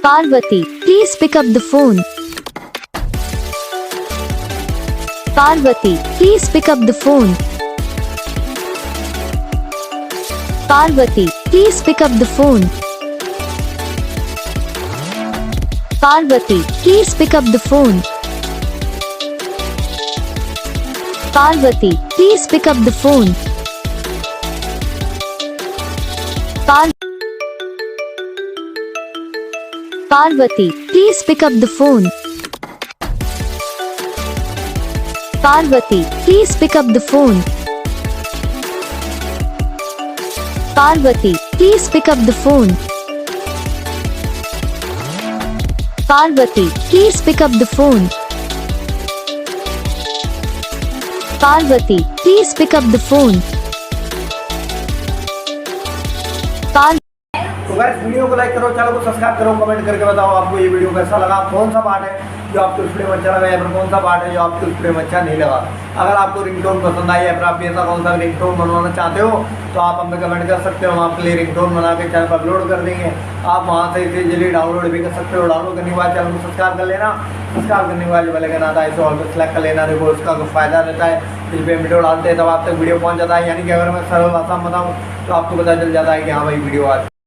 Parvati, please pick up the phone. Parvati, please pick up the phone. Parvati, please pick up the phone. Parvati, please pick up the phone. Parvati, please pick up the phone. Parvati, please pick up the phone. Parvati, please pick up the phone. Parvati, please pick up the phone. Parvati, please pick up the phone. Parvati, please pick up the phone. तो guys video को like करो, channel को subscribe करो, comment करके बताओ आपको ये video कैसा लगा, कौन सा पार्ट है जो आपको इस वीडियो में अच्छा लगा या फिर कौन सा पार्ट है जो आपको इस वीडियो में अच्छा नहीं लगा। अगर आपको रिंगटोन पसंद आई या फिर आप ऐसा कौन सा रिंगटोन बनवाना चाहते हो तो आप हमें कमेंट कर सकते हो, हम आपके लिए रिंगटोन बना के चैनल पर अपलोड कर देंगे। आप वहाँ से इसे जल्दी डाउनलोड भी कर सकते हो। डाउनलोड करने के बाद चैनल को सब्सक्राइब कर लेना। सब्सक्राइब करने के बाद जो बेल आइकन आता है इसे ऑल पे सेलेक्ट कर लेना। देखो उसका फ़ायदा रहता है, इस पर वीडियो डालते हैं तब आप तक वीडियो पहुँच जाता है। यानी कि अगर मैं सरल भाषा में बताऊँ तो आपको पता चल जाता है कि हाँ भाई वीडियो आज